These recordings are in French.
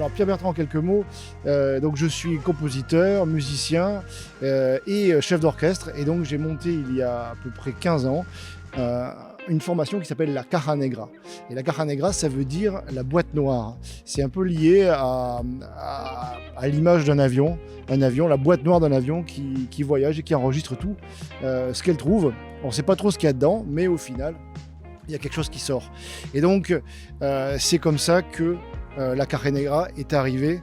Alors Pierre Bertrand, en quelques mots, donc je suis compositeur, musicien et chef d'orchestre. Et donc j'ai monté il y a à peu près 15 ans une formation qui s'appelle la Caja Negra. Et la Caja Negra, ça veut dire la boîte noire. C'est un peu lié à l'image d'un avion. Un avion, la boîte noire d'un avion qui voyage et qui enregistre tout ce qu'elle trouve. On ne sait pas trop ce qu'il y a dedans, mais au final, il y a quelque chose qui sort. Et donc, c'est comme ça que la Caja Negra est arrivée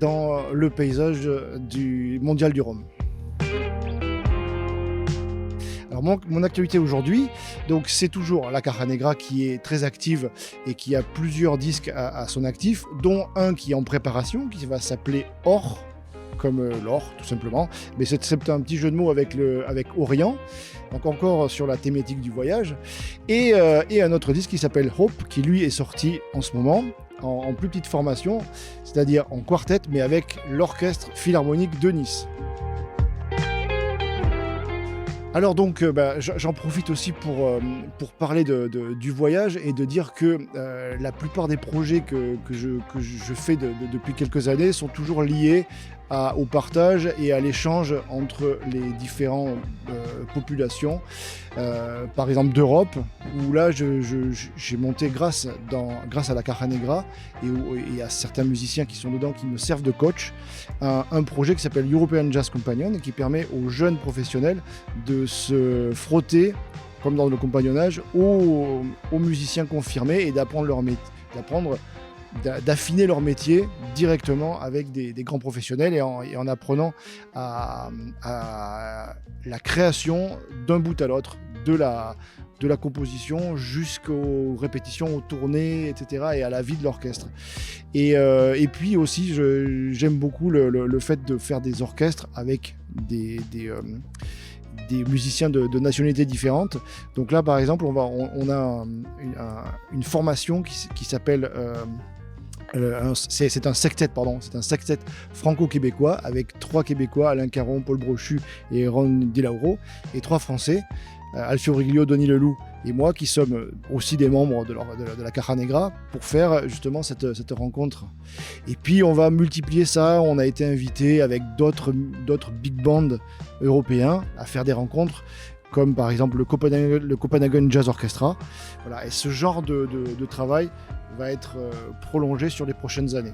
dans le paysage du mondial du rhum. Alors mon actualité aujourd'hui, donc c'est toujours la Caja Negra qui est très active et qui a plusieurs disques à son actif, dont un qui est en préparation, qui va s'appeler Or, comme l'or tout simplement, mais c'est un petit jeu de mots avec Orient, donc encore sur la thématique du voyage, et un autre disque qui s'appelle Hope, qui lui est sorti en ce moment, en plus petite formation, c'est-à-dire en quartet, mais avec l'Orchestre Philharmonique de Nice. Alors donc, j'en profite aussi pour parler du voyage et de dire que la plupart des projets que je fais depuis quelques années sont toujours liés au partage et à l'échange entre les différentes populations, par exemple d'Europe, où là j'ai monté grâce à la Caja Negra et à certains musiciens qui sont dedans qui me servent de coach, un projet qui s'appelle European Jazz Companion et qui permet aux jeunes professionnels de se frotter, comme dans le compagnonnage, aux musiciens confirmés et d'affiner leur métier directement avec des grands professionnels et en apprenant à la création d'un bout à l'autre de la composition jusqu'aux répétitions, aux tournées, etc. et à la vie de l'orchestre. Et puis aussi, j'aime beaucoup le fait de faire des orchestres avec des musiciens de nationalités différentes. Donc là, par exemple, on a une formation qui s'appelle... c'est un sextet franco-québécois avec 3 Québécois, Alain Caron, Paul Brochu et Ron Dilauro, et 3 Français, Alfio Riglio, Denis Leloup et moi, qui sommes aussi des membres de la Caja Negra, pour faire justement cette rencontre. Et puis on va multiplier ça, on a été invité avec d'autres big bands européens à faire des rencontres, comme par exemple le Copenhagen Jazz Orchestra. Voilà, et ce genre de travail va être prolongé sur les prochaines années.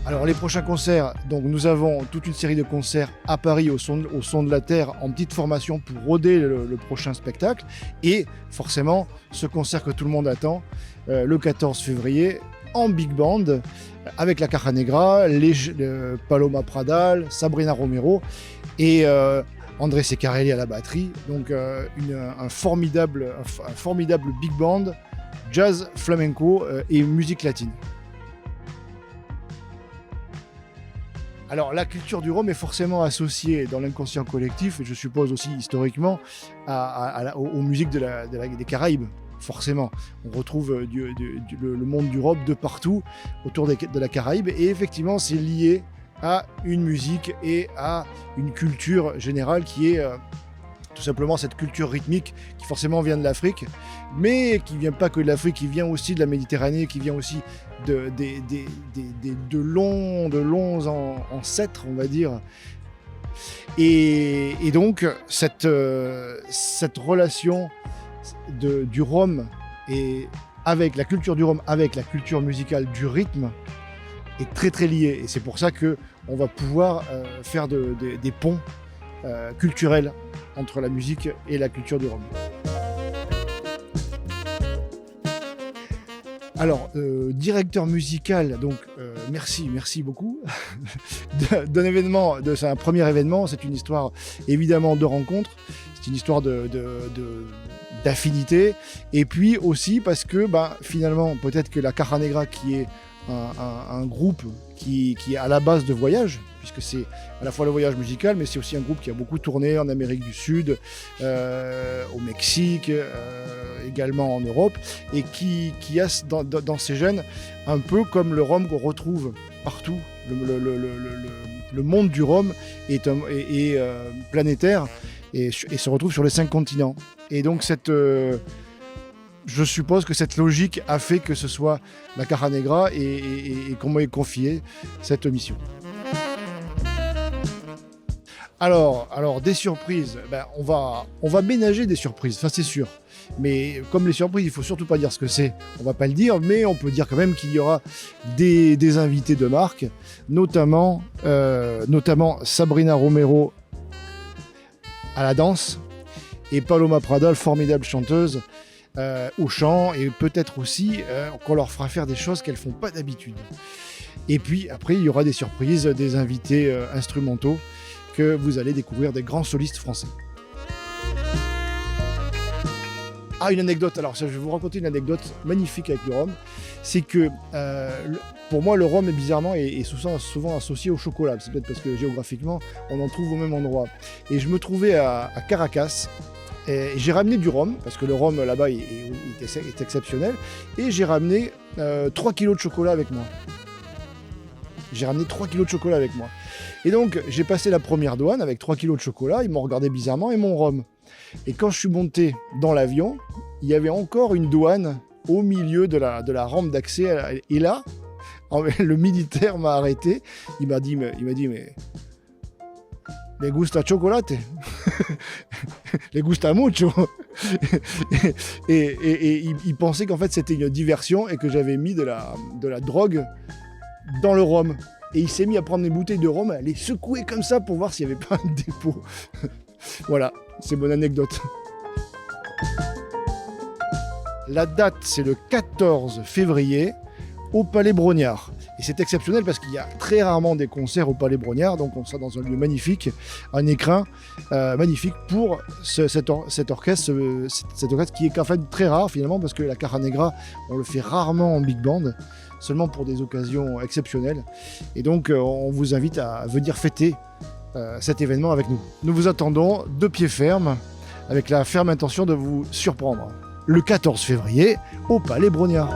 Alors les prochains concerts, donc nous avons toute une série de concerts à Paris au son de la Terre en petite formation pour roder le prochain spectacle, et forcément ce concert que tout le monde attend le 14 février en big band avec la Caja Negra, Paloma Pradal, Sabrina Romero et André Ceccarelli à la batterie, donc un formidable big band, jazz, flamenco et musique latine. Alors la culture du rhum est forcément associée dans l'inconscient collectif, et je suppose aussi historiquement, aux musiques des Caraïbes. Forcément, on retrouve le monde du rhum de partout autour de la Caraïbe, et effectivement c'est lié à une musique et à une culture générale qui est tout simplement cette culture rythmique qui forcément vient de l'Afrique, mais qui ne vient pas que de l'Afrique, qui vient aussi de la Méditerranée, qui vient aussi de longs ancêtres, on va dire. Et donc cette relation du rhum et avec la culture du rhum, avec la culture musicale du rythme, est très très liée, et c'est pour ça qu'on va pouvoir faire des ponts culturels entre la musique et la culture du rhum. Alors, directeur musical, donc merci beaucoup d'un événement, c'est un premier événement, c'est une histoire évidemment de rencontre, c'est une histoire d'affinité, et puis aussi parce que finalement peut-être que la Caja Negra, qui est un groupe qui est à la base de voyage, puisque c'est à la fois le voyage musical, mais c'est aussi un groupe qui a beaucoup tourné en Amérique du Sud, au Mexique, également en Europe, et qui a dans ses gènes un peu comme le rhum qu'on retrouve partout. Le monde du rhum est planétaire et se retrouve sur les 5 continents. Et donc je suppose que cette logique a fait que ce soit la Caja Negra et qu'on m'ait confié cette mission. Alors des surprises, on va ménager des surprises, ça c'est sûr. Mais comme les surprises, il faut surtout pas dire ce que c'est, on va pas le dire, mais on peut dire quand même qu'il y aura des invités de marque, notamment Sabrina Romero à la danse et Paloma Pradal, formidable chanteuse, au chant, et peut-être aussi qu'on leur fera faire des choses qu'elles font pas d'habitude. Et puis après, il y aura des surprises, des invités instrumentaux que vous allez découvrir, des grands solistes français. Ah, une anecdote, alors je vais vous raconter une anecdote magnifique avec le rhum. C'est que pour moi, le rhum est bizarrement et souvent associé au chocolat. C'est peut-être parce que géographiquement, on en trouve au même endroit. Et je me trouvais à Caracas. Et j'ai ramené du rhum, parce que le rhum là-bas est exceptionnel. Et j'ai ramené 3 kilos de chocolat avec moi. J'ai ramené 3 kilos de chocolat avec moi. Et donc, j'ai passé la première douane avec 3 kilos de chocolat. Ils m'ont regardé bizarrement et mon rhum. Et quand je suis monté dans l'avion, il y avait encore une douane au milieu de la rampe d'accès. Et là, le militaire m'a arrêté. Il m'a dit, mais les gusta chocolate, les gusta mucho. et il pensait qu'en fait c'était une diversion et que j'avais mis de la drogue dans le rhum. Et il s'est mis à prendre des bouteilles de rhum, à les secouer comme ça pour voir s'il n'y avait pas un dépôt. Voilà, c'est mon anecdote. La date, c'est le 14 février au Palais Brognard. Et c'est exceptionnel parce qu'il y a très rarement des concerts au Palais Brognard, donc on sera dans un lieu magnifique, un écrin magnifique pour cet orchestre qui est en fait très rare finalement, parce que la Caja Negra, on le fait rarement en big band, seulement pour des occasions exceptionnelles. Et donc on vous invite à venir fêter cet événement avec nous. Nous vous attendons de pied ferme, avec la ferme intention de vous surprendre. Le 14 février au Palais Brognard.